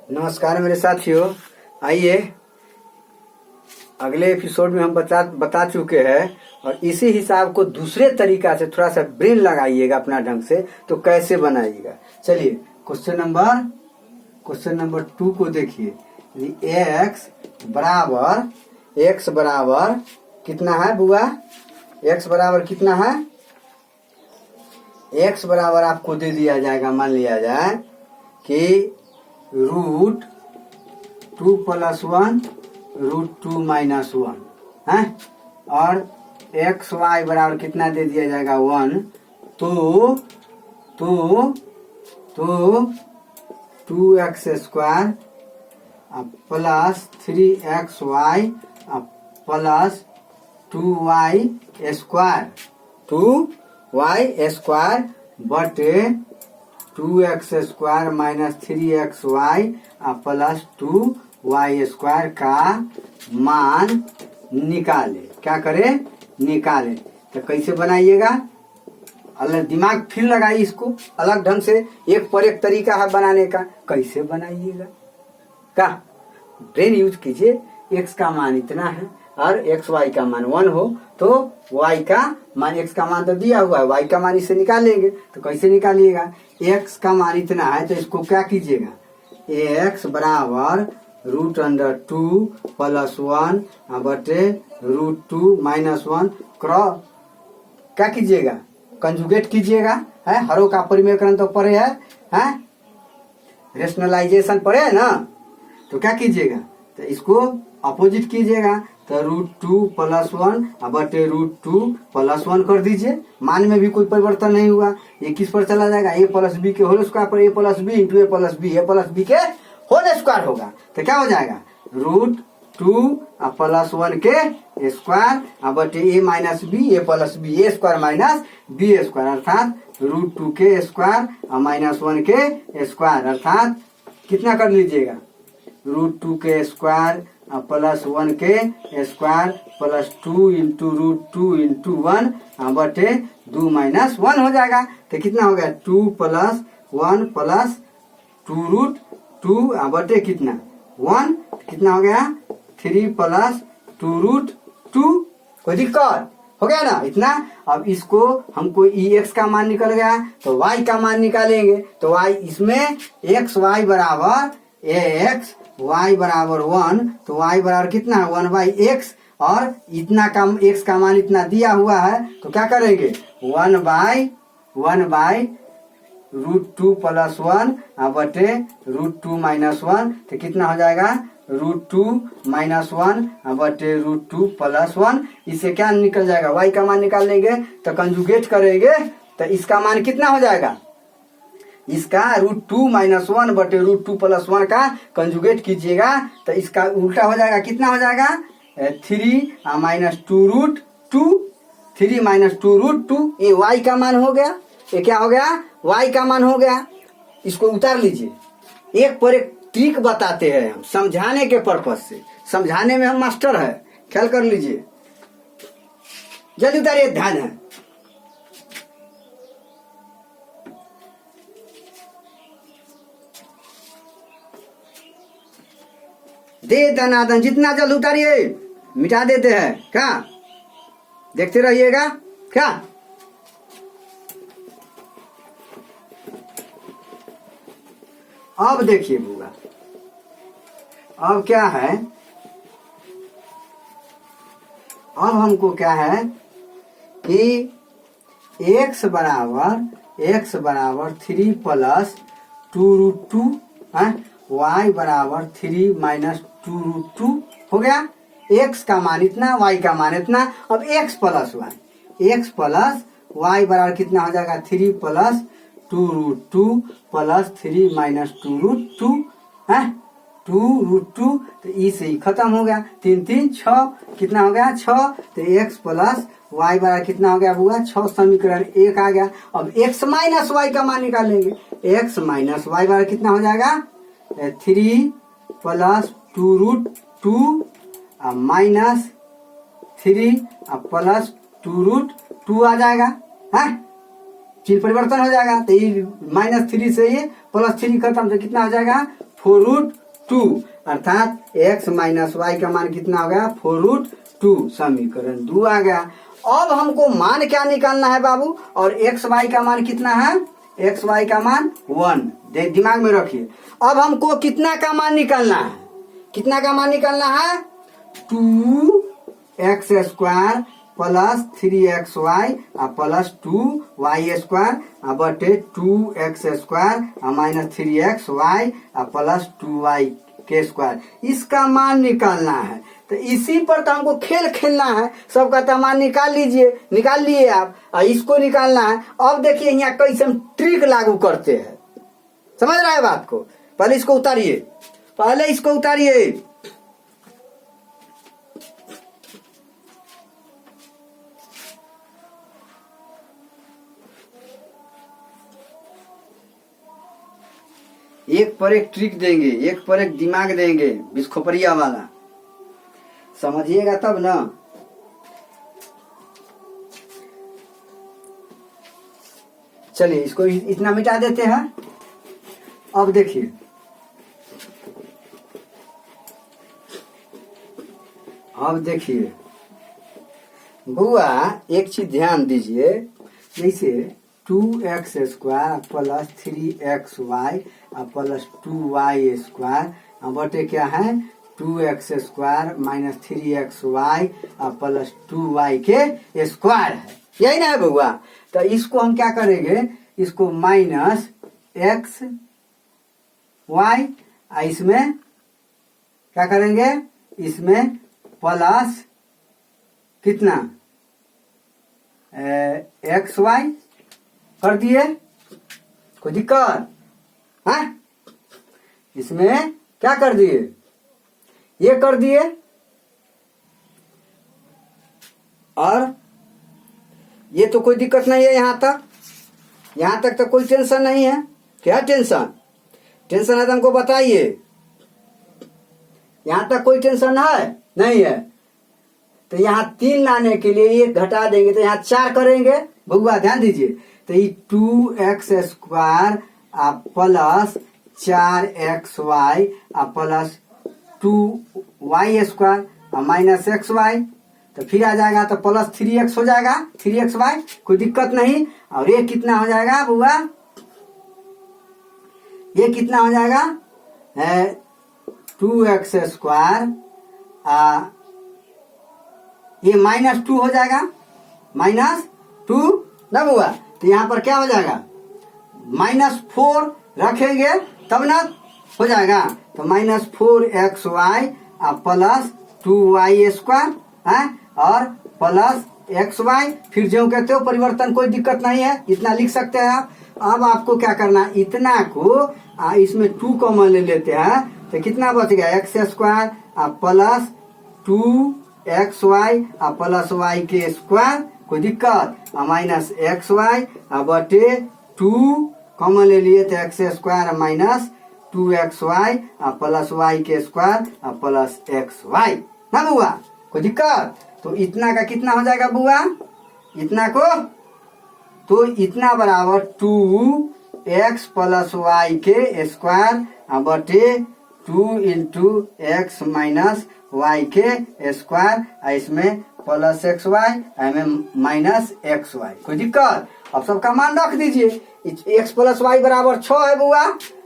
नमस्कार मेरे साथियों। आइए, अगले एपिसोड में हम बता चुके हैं और इसी हिसाब को दूसरे तरीका से थोड़ा सा ब्रेन लगाइएगा अपना ढंग से, तो कैसे बनाइएगा। चलिए क्वेश्चन नंबर 2 को देखिए। एक्स बराबर कितना है बुआ? एक्स बराबर कितना है? एक्स बराबर आपको दे दिया जाएगा, मान लिया जाए कि √2 + 1 √2 - 1 है, और एक्स वाई बराबर कितना दे दिया जाएगा 1। तो 2x² plus 3xy plus 2y² बटे 2x² minus 3xy plus 2y² का मान निकाले। क्या करें? निकाले। तो कैसे बनाइएगा? अलग दिमाग फिर लगाइए, इसको अलग ढंग से, एक पर एक तरीका है बनाने का। कैसे बनाइएगा? क्या ब्रेन यूज कीजिए। x का मान इतना है और एक्स वाई का मान 1 हो तो y का मान, x का मान तो दिया हुआ है, y का मान इसे निकालेंगे। तो कैसे निकालिएगा? x का मान इतना है तो इसको क्या कीजिएगा? x बराबर √2 + 1 बटे √2 - 1 क्रॉस क्या कीजिएगा? कंजुगेट कीजिएगा। है, हरों का परिमेयकरण तो पढ़े है, रेशनलाइजेशन पढ़े है ना। तो क्या कीजिएगा? तो इसको अपोजिट कीजिएगा। तो √2 + 1 बटे √2 + 1 कर दीजिए। मान में भी कोई परिवर्तन नहीं हुआ। ये किस पर चला जाएगा? a + b के होल स्क्वायर पर a + b × a + b, a + b के होल स्क्वायर होगा। तो क्या हो जाएगा? √2 + 1 के स्क्वायर बटे a - b, a + b, a² - b² अर्थात √2 के स्क्वायर -1 के स्क्वायर, अर्थात कितना कर लीजिएगा? √2 के स्क्वायर प्लस 1 के स्क्वायर प्लस 2 × √2 × 1 बटे 2 - 1 हो जाएगा। तो कितना हो गया? 2 + 1 + 2√2 बटे कितना 1, कितना हो गया? 3 + 2√2। कोई दिक्कत हो गया ना इतना। अब इसको हमको x का मान निकल गया तो y का मान निकालेंगे। तो y इसमें x y बराबर x, y बराबर 1, तो y बराबर कितना है? 1/x, और इतना का x का मान इतना दिया हुआ है तो क्या करेंगे? 1/√2 + 1 बटे √2 - 1, तो कितना हो जाएगा? √2 - 1 बटे √2 + 1। इससे क्या निकल जाएगा? y का मान निकाल लेंगे तो कंजुगेट करेंगे तो इसका मान कितना हो जाएगा? इसका √2 - 1 बटे √2 + 1 का कंजुगेट कीजिएगा तो इसका उल्टा हो जाएगा। कितना हो जाएगा? 3 - 2√2, 3 - 2√2। ये y का मान हो गया। ये क्या हो गया? y का मान हो गया। इसको उतार लीजिए। एक पर एक ट्रिक बताते हैं हम, समझाने के पर्पज से। समझाने में हम मास्टर है, ख्याल कर लीजिए। जल्दी उतारिए, ध्यान है। दे दनादन, जितना जल्द उतारिए, मिटा देते हैं। क्या देखते रहिएगा? क्या अब देखिए बुआ, अब क्या है? अब हमको क्या है कि x बराबर 3 + 2√2 है, y बराबर 3 - 2√2 हो गया। x का मान इतना, y का मान इतना। अब x + y बराबर कितना हो जाएगा? 3 + 2√2 प्लस 3 - 2√2 है, 2√2। तो इसे ही खत्म हो गया। 3 3 6, कितना हो गया? 6। तो x + y बराबर कितना हो गया बुआ? 6। समीकरण 1 आ गया। अब x - y का मान निकालेंगे। x - y बराबर कितना हो जाएगा? 3 + 2√2 माइनस 3 प्लस 2√2 आ जाएगा। है, चिन्ह परिवर्तन हो जाएगा। तो ये -3 से ये +3 खत्म, तो कितना हो जाएगा? 4√2 अर्थात x माइनस वाई का मान कितना हो गया 4√2। समीकरण 2 आ गया। अब हमको मान क्या निकालना है बाबू, और एक्स वाई का मान कितना है, एक्स वाई का मान 1, दिमाग में रखिए। अब हमको कितना का मान निकालना है, कितना का मान निकालना है 2x² plus 3xy plus 2y² बटे 2x² minus 3xy plus 2y²। इसका मान निकालना है। तो इसी पर तो हमको खेल खेलना है। सबका तो मान निकाल लीजिए, निकाल लिए आप, और इसको निकालना है। अब देखिए यहाँ कैसे हम ट्रिक लागू करते हैं, समझ रहे हैं बात को। पहले इसको उतारिए, पहले इसको उतारिए। एक पर एक ट्रिक देंगे, एक पर एक दिमाग देंगे, बिस्खोपरिया वाला, समझिएगा तब ना। चलिए इसको इतना मिटा देते हैं। अब देखिए, अब देखिए बुआ, एक चीज ध्यान दीजिए। जैसे 2x² plus 3xy plus 2y² बटे क्या है 2x² minus 3xy plus 2y के स्क्वायर है, यही ना है बउआ। तो इसको हम क्या करेंगे, इसको माइनस x y, इसमें क्या करेंगे, इसमें प्लस कितना एक्स वाई कर दिए, कोई दिक्कत है? इसमें क्या कर दिए, ये कर दिए, और ये तो कोई दिक्कत नहीं है। यहां तक, यहां तक तो कोई टेंशन नहीं है। क्या टेंशन, टेंशन है तो हमको बताइए। यहां तक कोई टेंशन है नहीं है। तो यहाँ 3 लाने के लिए ये घटा देंगे तो यहाँ 4 करेंगे। बउआ ध्यान दीजिए, तो ये 2x² plus 4xy plus 2y² minus xy, तो फिर आ जाएगा तो प्लस 3x हो जाएगा, 3xy, कोई दिक्कत नहीं। और ये कितना हो जाएगा बुआ, ये कितना हो जाएगा 2x², ये -2 हो जाएगा, -2 ना बुआ। तो यहाँ पर क्या हो जाएगा, -4 रखेंगे तब ना हो जाएगा। तो -4xy प्लस 2y² है, और प्लस xy, फिर जो कहते हो परिवर्तन, कोई दिक्कत नहीं है, इतना लिख सकते हैं आप। अब आपको क्या करना, इतना को इसमें 2 कॉमन ले लेते हैं, तो कितना बच गया x² plus 2xy plus y के स्क्वायर, कोई दिक्कत, माइनस xy बटे 2 कॉमन ले लिए तो x² minus 2xy plus y के स्क्वायर प्लस xy ना बुआ, कोई दिक्कत। तो इतना का कितना हो जाएगा बुआ, इतना को, तो इतना बराबर 2x प्लस y के स्क्वायर बटे 2 इंटू एक्स माइनस y के स्क्वायर, इसमें प्लस xy में माइनस xy, कोई दिक्कत। अब सबका मान रख दीजिए। x प्लस y बराबर 6 है बुआ,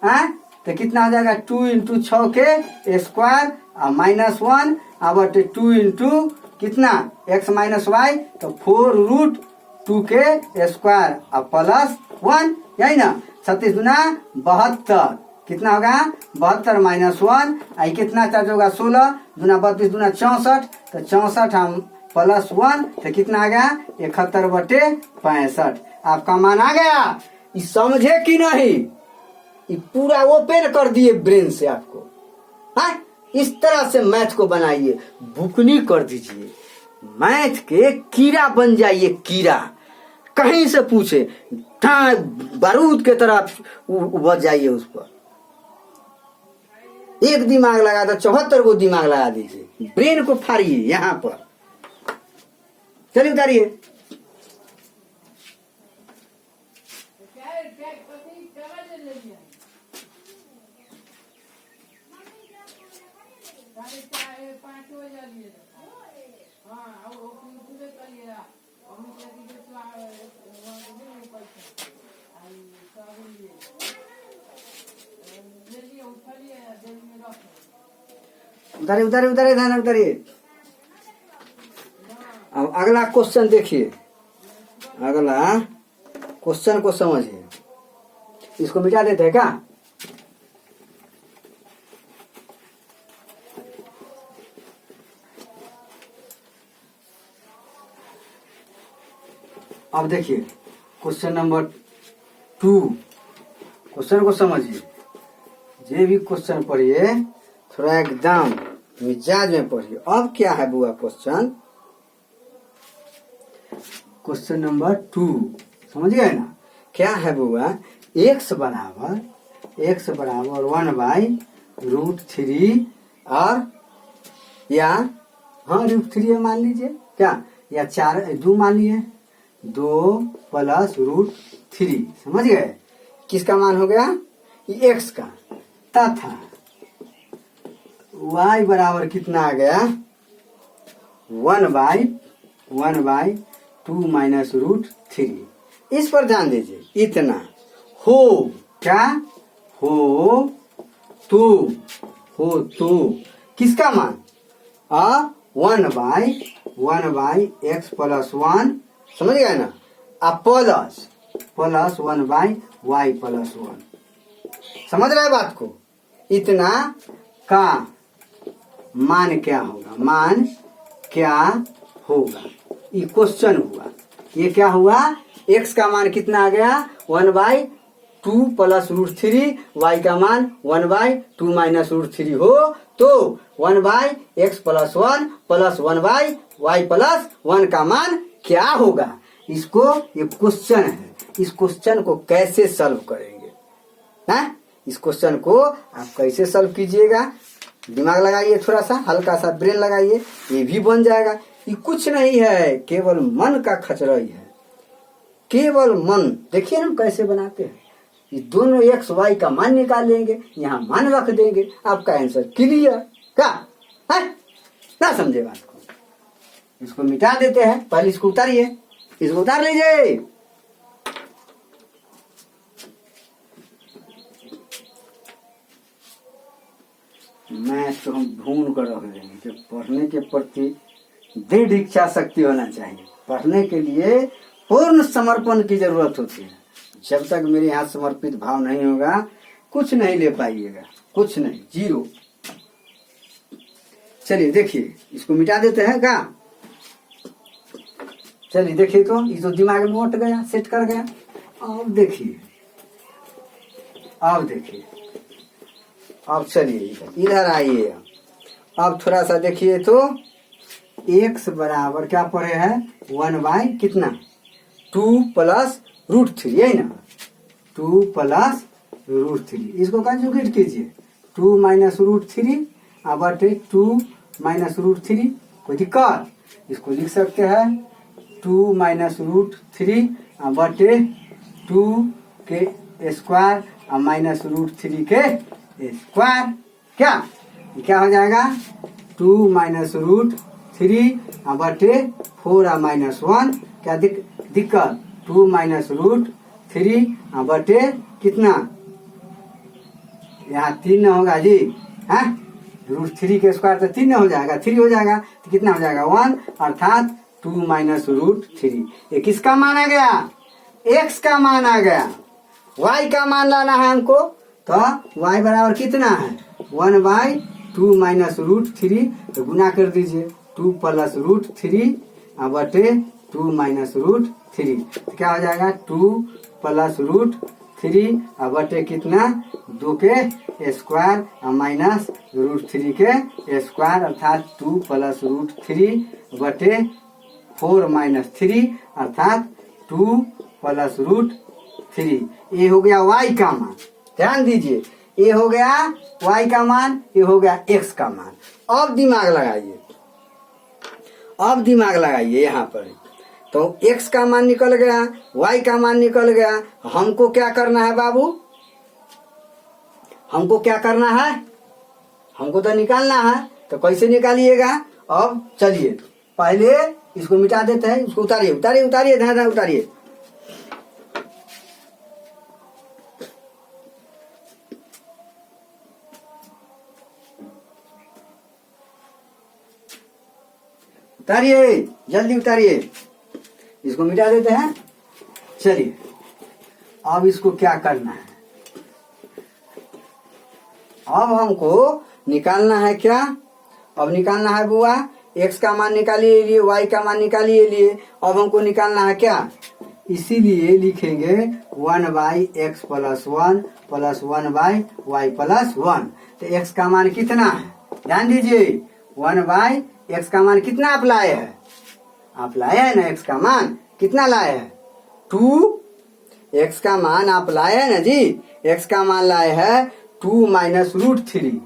है तो कितना हो जाएगा 2 इंटू 6 के स्क्वायर -1 बटे 2 इंटू कितना x माइनस वाई, तो 4√2 के स्क्वायर प्लस 1, यही ना। 37 दूना 72, कितना होगा 72 -1, आई कितना चार्ज होगा 16 दूना 32 दूना 64, तो 64 हम प्लस 1, तो कितना आ गया 71 बटे 65। आपका मान आ गया। इस समझे कि नहीं, ये पूरा ओपन कर दिए ब्रेन से आपको। हाँ, इस तरह से मैथ को बनाइए, बुकनी कर दीजिए, मैथ के कीड़ा बन जाइए, कीड़ा। कहीं से पूछे बारूद के तरह उबज जाइए उस पर। एक दिमाग लगा तो 74 को दिमाग लगा दीजिए, ब्रेन को फाड़िए यहां पर। चलिए उतारिए। उतारिए उतारिए उतारिए, ध्यान उतारिए। अब अगला क्वेश्चन देखिए, अगला क्वेश्चन को समझिए। इसको मिटा देते हैं क्या? अब देखिए क्वेश्चन नंबर 2, क्वेश्चन को समझिए। जे भी क्वेश्चन पढ़िए थोड़ा एकदम मिजाज में पढ़िए। अब क्या है बुआ क्वेश्चन? क्वेश्चन नंबर 2 समझ गए ना? क्या है बुआ? x बराबर 1/√3 और या √3 मान लीजिए क्या, या 2 मान लिए, 2 + √3। समझ गए? किसका मान हो गया? x का। तथा y बराबर कितना आ गया? 1/2 - √3। इस पर ध्यान दीजिए। इतना हो क्या? हो तो किसका मान? 1/(x + 1) समझ गए ना? Plus 1/y + 1। समझ रहे बात को? इतना का मान क्या होगा? मान क्या होगा? ये क्वेश्चन हुआ। ये क्या हुआ? x का मान कितना आ गया? 1/2 + √3, y का मान 1/2 - √3 हो तो 1/(x + 1) + 1/y + 1 का मान क्या होगा? इसको, ये क्वेश्चन है। इस क्वेश्चन को कैसे सॉल्व करेंगे? हैं? इस क्वेश्चन को आप कैसे सॉल्व कीजिएगा? दिमाग लगाइए, थोड़ा सा हल्का सा ब्रेन लगाइए, ये भी बन जाएगा। ये कुछ नहीं है, केवल मन का खचराई है, केवल मन। देखिए हम कैसे बनाते हैं। ये दोनों x y का मान निकाल लेंगे, यहाँ मान रख देंगे, आपका आंसर क्लियर। क्या है? ना समझे बात को? इसको मिटा देते हैं। पहले इसको उतारिए, इसको उतार लीजिए। मैथ तो हम ढूंढ कर रख देंगे कि पढ़ने के प्रति दृढ़ इच्छा शक्ति होना चाहिए। पढ़ने के लिए पूर्ण समर्पण की जरूरत होती है। जब तक मेरे यहाँ समर्पित भाव नहीं होगा, कुछ नहीं ले पाइएगा, कुछ नहीं, 0। चलिए देखिए, इसको मिटा देते हैं क्या? चलिए देखिए, तो ये तो दिमाग में उठ गया, सेट कर गया। अब देखिए, अब चलिए इधर आइए। अब थोड़ा सा देखिए तो x बराबर क्या पड़े है? 1 कितना? 2 + √3, यही ना? 2 + √3। इसको कंजुगेट कीजिए। 2 - √3 बटे 2 - √3। कोई दिक्कत? इसको लिख सकते हैं 2 - √3 बटे 2 के स्क्वायर -√3 के स्क्वायर। क्या हो जाएगा? 2 - √3 बटे 4 - 1। क्या दिक्कत? 2 - √3 बटे कितना? यहाँ 3 होगा जी, है? √3 के स्क्वायर तो 3 हो जाएगा, 3 हो जाएगा तो कितना हो जाएगा? 1, अर्थात 2 - √3। ये किसका मान आ गया? x का मान आ गया। y का मान लाना है हमको, तो y बराबर कितना है? 1/2 - √3। तो गुना कर दीजिए, 2 + √3 बटे 2 - √3। तो क्या हो जाएगा? 2 + √3 बटे कितना? 2 के स्क्वायर -√3 के स्क्वायर, अर्थात 2 + √3 बटे 4 - 3, अर्थात 2 + √3। ये हो गया y का मान। ध्यान दीजिए, ये हो गया y का मान, ये हो गया x का मान। अब दिमाग लगाइए, यहाँ पर तो x का मान निकल गया, y का मान निकल गया। हमको क्या करना है बाबू? हमको क्या करना है? हमको तो निकालना है। तो कैसे निकालिएगा? अब चलिए पहले इसको मिटा देते हैं, इसको उतारिए उतारिए उतारिए, ध्यान ध्यान उतारिए। उतारिए जल्दी उतारिए, इसको मिटा देते हैं। चलिए अब इसको क्या करना है? अब हमको निकालना है क्या? अब निकालना है बुआ, x का मान निकालिए लिए, y का मान निकालिए लिए। अब हमको निकालना है क्या? इसीलिए लिखेंगे 1/x + 1 + 1/y + 1। तो x का मान कितना है? ध्यान दीजिए, 1/x का मान कितना आप लाए हैं? आप लाए हैं ना, x का मान कितना लाए हैं? 2। x का मान आप लाए हैं ना जी, x का मान लाए हैं 2 - √3।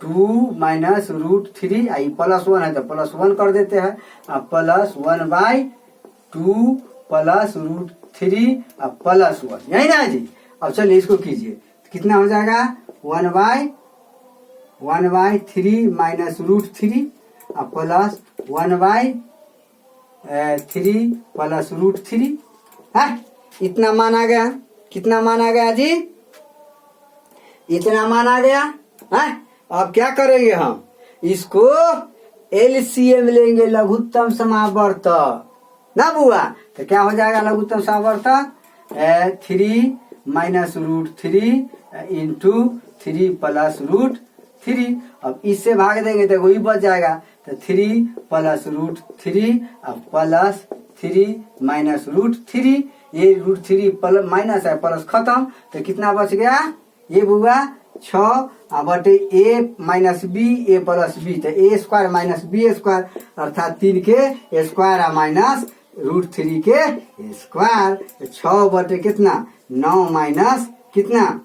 2 - √3 आई +1 है तो +1 कर देते हैं। अब +1/2 + √3 अब +1, यही ना जी। अब चलिए इसको कीजिए, कितना हो जाएगा? 1/3 - √3 अब +1/3 + √3 है। इतना मान आ गया। कितना मान आ गया जी? इतना मान आ गया है। अब क्या करेंगे हम? इसको एलसीएम लेंगे, लघुत्तम समावर्त ना बुआ। तो क्या हो जाएगा लघुत्तम समावर्त? 3 - √3 × 3 + √3। अब इससे भाग देंगे तो वही बच जाएगा। तो 3 + √3 अब +3 - √3, ये √3 माइनस है, प्लस खत्म। तो कितना बच गया ये बुआ? 6 बटे a - b a + b। तो a² - b² अर्थात 3 के स्क्वायर माइनस √3 के स्क्वायर। 6 बटे कितना? 9 माइनस कितना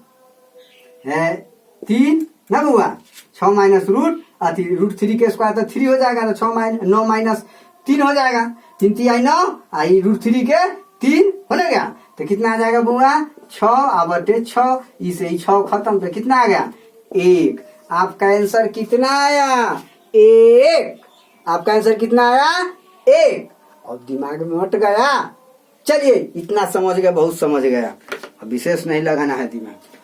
है? 3 ना बुआ। 6 माइनस √3 के स्क्वायर तो 3 हो जाएगा। तो 9 माइनस 3 हो जाएगा। 3 3 9 आई √3 के 3 हो गया। तो कितना आ जाएगा बुआ? 6 बटे 6, इसे ही 6 खत्म। तो कितना आ गया? 1। आपका आंसर कितना आया? 1। आपका आंसर कितना आया? 1। और दिमाग में हट गया। चलिए इतना समझ गया, बहुत समझ गया, अब विशेष नहीं लगाना है दिमाग।